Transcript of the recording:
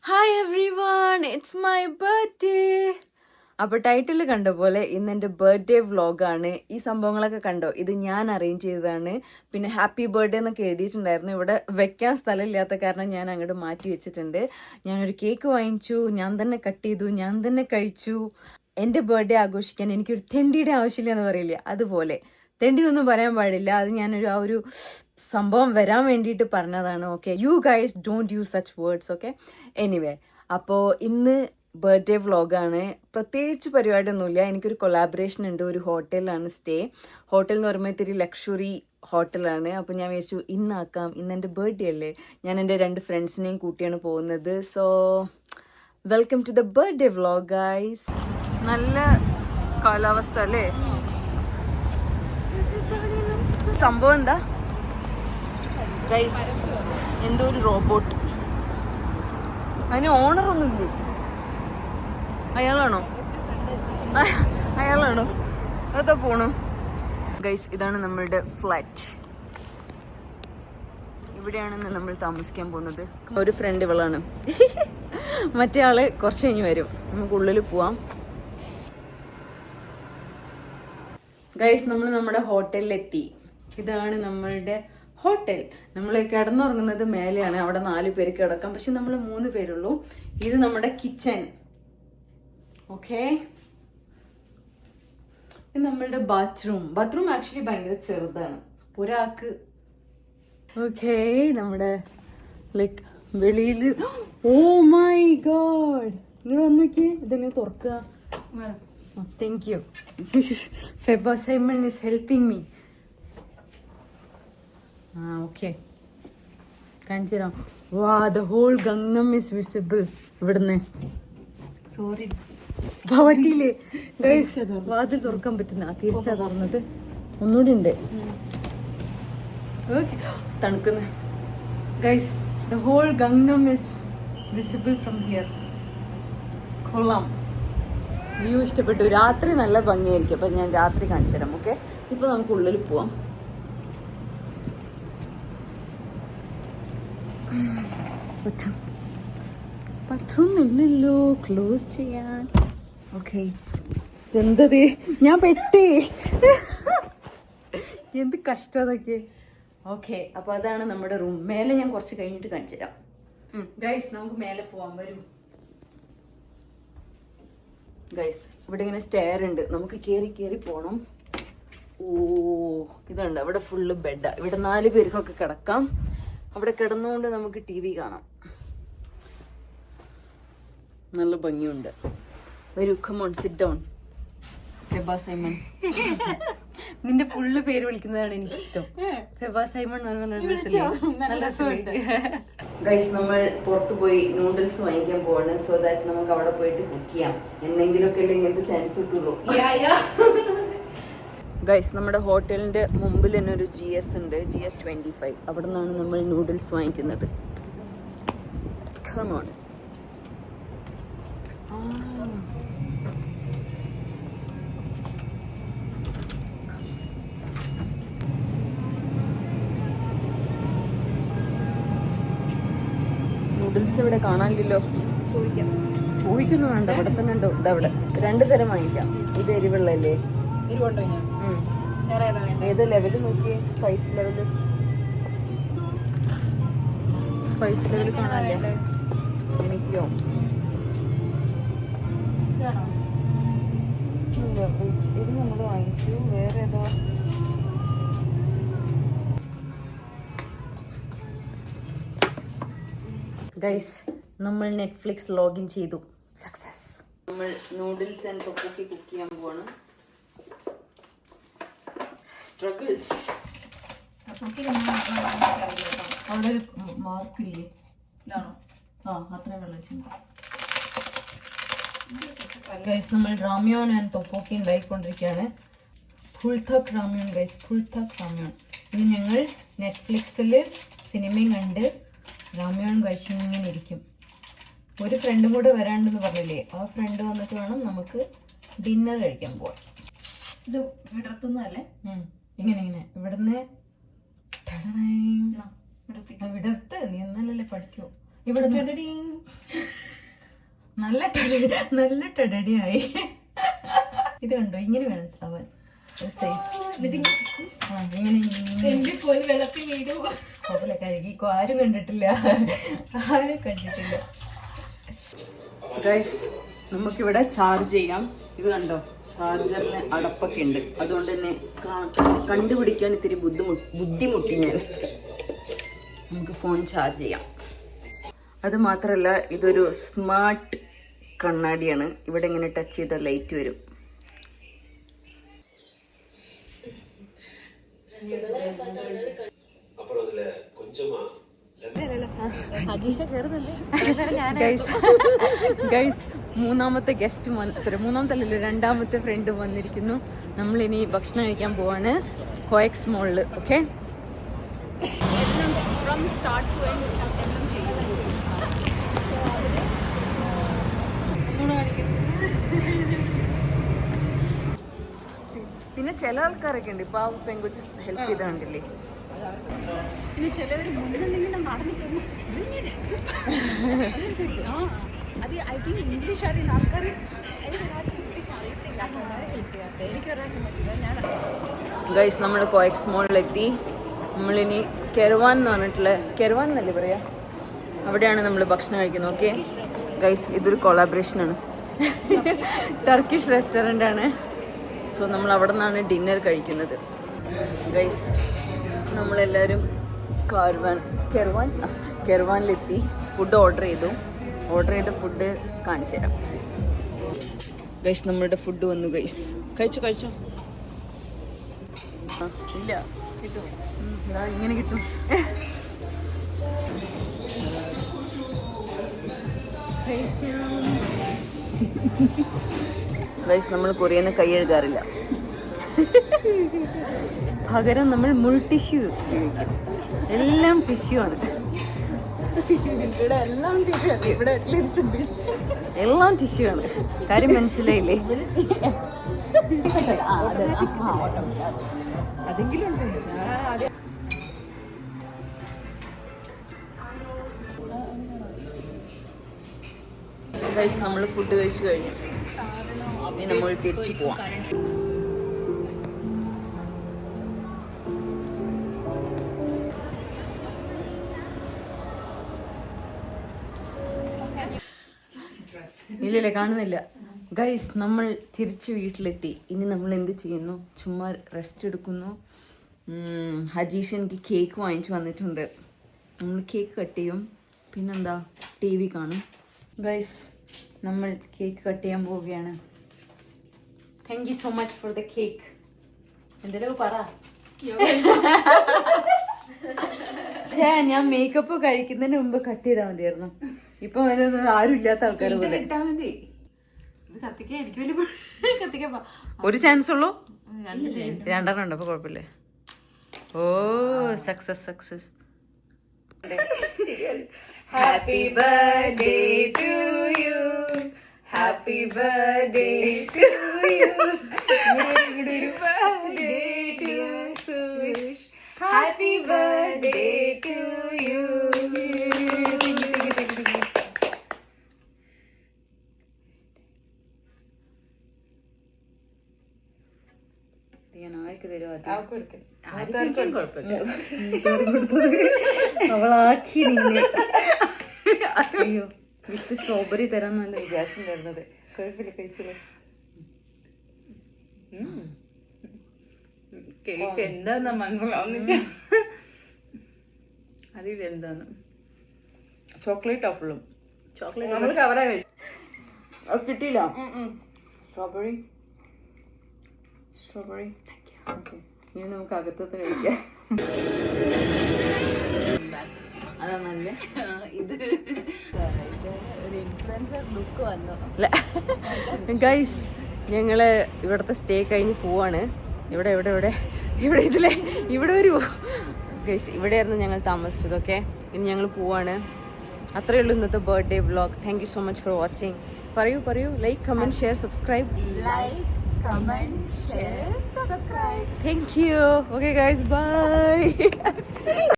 Hi every one, it's my birthday. അപ്പോൾ title കണ്ട പോലെ ഇന്ന് എൻ്റെ ബർത്ത്ഡേ വ്ളോഗാണ്. ഈ സംഭവങ്ങളൊക്കെ കണ്ടോ, ഇത് ഞാൻ അറേഞ്ച് ചെയ്തതാണ്. പിന്നെ ഹാപ്പി ബർത്ത്ഡേ എന്നൊക്കെ എഴുതിയിട്ടുണ്ടായിരുന്നു. ഇവിടെ വെക്കാൻ സ്ഥലമില്ലാത്ത കാരണം ഞാൻ അങ്ങോട്ട് മാറ്റി വെച്ചിട്ടുണ്ട്. ഞാനൊരു കേക്ക് വാങ്ങിച്ചു, ഞാൻ തന്നെ കട്ട് ചെയ്തു, ഞാൻ തന്നെ കഴിച്ചു. എൻ്റെ ബർത്ത്ഡേ ആഘോഷിക്കാൻ എനിക്കൊരു തെണ്ടിയുടെ ആവശ്യമില്ല എന്ന് പറയില്ല, അതുപോലെ തെണ്ടി ഒന്നും പറയാൻ പാടില്ല. അത് ഞാനൊരു ആ ഒരു സംഭവം വരാൻ വേണ്ടിയിട്ട് പറഞ്ഞതാണ്. Okay, you guys don't use such words. Okay, anyway, അപ്പോൾ ഇന്ന് ബർത്ത്ഡേ വ്ളോഗാണ്. പ്രത്യേകിച്ച് പരിപാടിയൊന്നുമില്ല. എനിക്കൊരു കൊളാബറേഷൻ ഉണ്ട്. ഒരു ഹോട്ടലിലാണ് സ്റ്റേ. ഹോട്ടൽ എന്ന് പറയുമ്പോൾ ഇത്തിരി ലക്ഷറി ഹോട്ടലാണ്. അപ്പോൾ ഞാൻ വിചാരിച്ചു ഇന്നാക്കാം, ഇന്ന് എൻ്റെ ബർത്ത്ഡേ അല്ലേ. ഞാൻ എൻ്റെ 2 ഫ്രണ്ട്സിനെയും കൂട്ടിയാണ് പോകുന്നത്. So welcome to the birthday vlog guys. നല്ല കാലാവസ്ഥ അല്ലേ. സംഭവം എന്താ ഗൈസ്, എന്തോ ഒരു റോബോട്ട്, അതിന് ഓണറൊന്നുമില്ലേ. അയാളാണോ അതാ പോണു ഗൈസ്. ഇതാണ് നമ്മളുടെ ഫ്ലാറ്റ്. ഇവിടെയാണ് നമ്മൾ താമസിക്കാൻ പോകുന്നത്. ഒരു ഫ്രണ്ട് ഇവളാണ്. മറ്റേ ആള് കുറച്ച് കഴിഞ്ഞ് വരും. നമുക്ക് ഉള്ളിൽ പോവാം ഗൈസ്. നമ്മൾ നമ്മുടെ ഹോട്ടലിലെത്തി. ഇതാണ് നമ്മളുടെ ഹോട്ടൽ. നമ്മൾ കിടന്നുറങ്ങുന്നത് മേലെയാണ്. അവിടെ 4 പേര് കിടക്കാം, പക്ഷെ നമ്മൾ 3 പേരുള്ളൂ. ഇത് നമ്മുടെ കിച്ചൺ. ഓക്കെ, ഇത് നമ്മളുടെ ബാത്റൂം ആക്ച്വലി ഭയങ്കര ചെറുതാണ് ഒരാൾക്ക്. ഓക്കെ, നമ്മുടെ ലൈക്ക് വെളിയിൽ. ഓ മൈ ഗോഡ്, നിങ്ങൾ വന്ന് നോക്കിയേ. ഇതെങ്ങനെ തുറക്കുക? Thank you. Feba Simon is helping me. Okay, കാണിച്ചു തരാം. വാ, ദ ഹോൾ ഗംഗം ഇസ് വിസിബിൾ ഇവിടുന്ന്. സോറി പറ്റിയില്ലേ ഗൈസ്, വാതിൽ തുറക്കാൻ പറ്റുന്ന തിരിച്ചാ തുറന്നത്. ഒന്നുകൂടി ഉണ്ട്. ഓക്കെ, തണുക്കുന്ന ഗൈസ്. ദ ഹോൾ ഗംഗം ഇസ് വിസിബിൾ ഫ്രം ഹിയർ. കൊള്ളാം, വ്യൂ ഇഷ്ടപ്പെട്ടു. രാത്രി നല്ല ഭംഗിയായിരിക്കും. അപ്പം ഞാൻ രാത്രി കാണിച്ചു തരാം. ഓക്കെ, ഇപ്പോൾ നമുക്ക് ഉള്ളിൽ പോവാം. പറ്റുന്നില്ലല്ലോ ക്ലോസ് ചെയ്യാൻ. ഓക്കെ, എന്തത്, ഞാൻ പെട്ടി. എന്ത് കഷ്ടം അതൊക്കെ. ഓക്കെ, അപ്പോൾ അതാണ് നമ്മുടെ റൂം. മേലെ ഞാൻ കുറച്ച് കഴിഞ്ഞിട്ട് കാണിച്ചു തരാം. ഗൈസ്, നമുക്ക് മേലെ പോവാൻ. വരും ഗൈസ്. ഇവിടെ ഇങ്ങനെ സ്റ്റെയർ ഉണ്ട്, നമുക്ക് കയറി പോകണം. ഓ, ഇതുണ്ട്. അവിടെ ഫുള്ള് ബെഡാണ്. ഇവിടെ 4 പേർക്കൊക്കെ കിടക്കാം. അവിടെ കിടന്നുകൊണ്ട് നമുക്ക് TV കാണാം. നല്ല ഭംഗിയുണ്ട്. വരൂ, come on, sit down. Feba Simon. നിന്റെ ഫുള്ള് പേര് വിളിക്കുന്നതാണ് എനിക്കിഷ്ടം. ഫെബ സൈമൺ നല്ല രസമുണ്ട്. ഗൈസ്, നമ്മൾ പുറത്തു പോയി നൂഡിൽസ് വാങ്ങിക്കാൻ പോവാണ്. സോ ദാറ്റ് നമുക്ക് അവിടെ പോയിട്ട് കുക്ക് ചെയ്യാം. എന്തെങ്കിലുമൊക്കെ അല്ലേ ഇങ്ങനത്തെ ചാൻസ് കിട്ടുള്ളൂ. ഗൈസ്, നമ്മുടെ ഹോട്ടലിൻ്റെ മുമ്പിൽ തന്നെ ഒരു GS ഉണ്ട്, GS 25. അവിടെ നിന്നാണ് നമ്മൾ നൂഡിൽസ് വാങ്ങിക്കുന്നത്. Come on. നൂഡിൽസ് ഇവിടെ കാണാനില്ലല്ലോ. ചോദിക്കുന്നു വേണ്ട, ഇവിടെ തന്നെ ഉണ്ടോ? ഇതവിടെ 2 തരം വാങ്ങിക്കാം. ഇത് എരിവുള്ളല്ലേ? ഏത് ലെവല് നോക്കിയേ? സ്പൈസ് ലെവല് കാണാല്ലേ? എനിക്കോ ഇത് നമ്മൾ വാങ്ങിച്ചു. വേറെ ഏതോ ഗൈസ്, നമ്മൾ നെറ്റ്ഫ്ലിക്സ് ലോഗിൻ ചെയ്തു. സക്സസ്. നമ്മൾ നൂഡിൽസ് ആൻഡ് തൊപ്പൂക്കി കുക്ക് ചെയ്യാൻ പോവാണ്. സ്ട്രഗിൾസ്. അവിടെ ഒരു മാർക്കില്ലേ? ഇതാണോ? അത്രയും വെള്ളം. ഗൈസ്, നമ്മൾ രാമ്യോൺ ആൻഡ് തൊപ്പോക്കി ഉണ്ടായിക്കൊണ്ടിരിക്കുകയാണ്. ഫുൾത്തക് രാമ്യോൺ ഗൈസ്, ഫുൾത്തക് രാമ്യോൺ. ഇത് ഞങ്ങൾ നെറ്റ്ഫ്ലിക്സിൽ സിനിമയും കണ്ട് രാമ്യോൺ കഴിച്ചിങ്ങനെ ഇരിക്കും. ഒരു ഫ്രണ്ടും കൂടെ വരാണ്ടെന്ന് പറഞ്ഞില്ലേ, ആ ഫ്രണ്ട് വന്നിട്ട് വേണം നമുക്ക് ഡിന്നർ കഴിക്കാൻ പോവാം. ഇത് വിടർത്തുന്നതല്ലേ? ഇങ്ങനെ ഇവിടുന്ന് വിടർത്ത്. നീ എന്നാലല്ലേ പഠിക്കൂ. ഇവിടെ നല്ല ടൊടടിയായി. ഇത് കണ്ടോ, ഇങ്ങനെ വേണം സാവാൻ സൈസ്. കഴുകിക്കോ, ആരും കണ്ടിട്ടില്ല. ഗൈസ്, നമുക്കിവിടെ ചാർജ് ചെയ്യാം. ഇത് കണ്ടോ, ചാർജറിന് അടപ്പൊക്കെ ഉണ്ട്. അതുകൊണ്ട് തന്നെ കണ്ടുപിടിക്കാൻ ഇത്തിരി ബുദ്ധിമുട്ടി ഞാൻ. നമുക്ക് ഫോൺ ചാർജ് ചെയ്യാം. അത് മാത്രമല്ല, ഇതൊരു സ്മാർട്ട് കണ്ണാടിയാണ്. ഇവിടെ ഇങ്ങനെ ടച്ച് ചെയ്ത ലൈറ്റ് വരും. ഗൈസ്, മൂന്നാമത്തെ രണ്ടാമത്തെ ഫ്രണ്ട് വന്നിരിക്കുന്നു. നമ്മളിനി ഭക്ഷണം കഴിക്കാൻ പോവാണ് കോയക്സ് മോളില്. ഓക്കെ, പിന്നെ ചില ആൾക്കാരൊക്കെ ഉണ്ട് ഇപ്പൊ ആ പെങ്കൊച്ച് ഹെൽപ്പ് ചെയ്ത് കണ്ടില്ലേ. പിന്നെ ചിലവർ മുന്നിൽ നടന്നു ചെന്നു. അത് ഐ തിങ്ക് ഇംഗ്ലീഷ് അറിയുന്ന ആൾക്കാർ ഇംഗ്ലീഷ് അറിയത്തില്ല, ഹെൽപ്പ് ചെയ്യാത്ത. എനിക്ക് ഒരാവശ്യം പറ്റില്ല. ഞാൻ ഗൈസ്, നമ്മൾ കോയക്സ് മോളിലെത്തി. നമ്മളിനി കെർവാൻ എന്ന് പറഞ്ഞിട്ടുള്ള, കെർവാൻ എന്നല്ലേ പറയാ, അവിടെയാണ് നമ്മൾ ഭക്ഷണം കഴിക്കുന്നത്. ഓക്കെ ഗൈസ്, ഇതൊരു കൊളാബറേഷനാണ്. ടർക്കിഷ് റെസ്റ്റോറൻ്റ് ആണ്. സോ നമ്മൾ അവിടെ നിന്നാണ് ഡിന്നർ കഴിക്കുന്നത്. ഗൈസ്, നമ്മളെല്ലാവരും കെർവാനിലെത്തി. ഫുഡ് ഓർഡർ ചെയ്ത ഫുഡ് കാണിച്ചു തരാം. ഗൈസ്, നമ്മളുടെ ഫുഡ് വന്നു. ഗൈസ്, കഴിച്ചോ? ഇല്ല, കിട്ടും. ഇങ്ങനെ കിട്ടും. ഗൈസ്, നമ്മൾ കൊറിയന്ന് കൈ എഴുതാറില്ല. പകരം നമ്മൾ ടിഷ്യൂ ഉപയോഗിക്കും. എല്ലാം ടിഷ്യൂ ആണ്. ഇവിടെ എല്ലാം ടിഷ്യൂ ആണ്. ഇവിടെ അറ്റ്ലീസ്റ്റ് എല്ലാം ടിഷ്യൂ ആണ്. കാര്യം മനസ്സിലായില്ലേ? അതെങ്കിലും ഗൈസ്, നമ്മൾ ഫുഡ് കഴിച്ചു കഴിഞ്ഞു. ഇനി നമ്മൾ തിരിച്ചു പോവാം. ഇല്ലല്ലേ, കാണുന്നില്ല. ഗൈസ്, നമ്മൾ തിരിച്ച് വീട്ടിലെത്തി. ഇനി നമ്മൾ എന്ത് ചെയ്യുന്നു? ചുമ്മാ റെസ്റ്റ് എടുക്കുന്നു. ഹജീഷ് എനിക്ക് കേക്ക് വാങ്ങിച്ചു വന്നിട്ടുണ്ട്. നമ്മൾ കേക്ക് കട്ട് ചെയ്യും. പിന്നെന്താ, TV കാണും. ഗൈസ്, നമ്മൾ കേക്ക് കട്ട് ചെയ്യാൻ പോവുകയാണ്. Thank you so much for the cake. എന്തെങ്കിലും പറ. ഞാൻ മേക്കപ്പ് കഴിക്കുന്നതിന് മുമ്പ് കട്ട് ചെയ്താൽ മതിയായിരുന്നു. ഇപ്പൊ ആരും ഇല്ലാത്ത ആൾക്കാർ പോലെ. ഒരു ചാൻസ് ഉള്ളൂ. രണ്ടെണ്ണം ഉണ്ട്. അപ്പൊ കുഴപ്പമില്ലേ. ഓ, success. Happy birthday to you, happy birthday to you, birthday to Sush, happy birthday to you. അവളാക്കി നിന്നെ. അയ്യോ, വിത്ത് സ്ട്രോബെറി തരാന്നല്ല വിചാരിച്ചിട്ടുണ്ടായിരുന്നത്. കുഴപ്പമില്ല, കഴിച്ചോളൂ. കേക്ക് എന്താന്നാ മനസ്സിലാവുന്നില്ല. അറിയില്ല എന്താന്ന്. ചോക്ലേറ്റ് ആഫിളും ചോക്ലേറ്റ് നമ്മൾ കവറാ കഴിച്ചു. അത് കിട്ടിയില്ല. സ്ട്രോബെറി ഓക്കെ, ഇനി നമുക്ക് അകത്തത്തെ കഴിക്കാം. അതാ നല്ല. ഇത് ഒരു ഇൻഫ്ലുവൻസർ ലുക്ക് വന്നു. ഗൈസ്, ഞങ്ങള് ഇവിടുത്തെ സ്റ്റേ കഴിഞ്ഞ് പോവാണ്. ഇവിടെ വരുമോ ഗൈസ്? ഇവിടെയായിരുന്നു ഞങ്ങൾ താമസിച്ചത്. ഓക്കെ, ഇനി ഞങ്ങൾ പോവാണ്. അത്രയേ ഉള്ളൂ ഇന്നത്തെ birthday vlog. Thank you so much for watching. പറയൂ. Like, comment, share, subscribe. Comment, share, subscribe. Thank you. Okay guys, bye.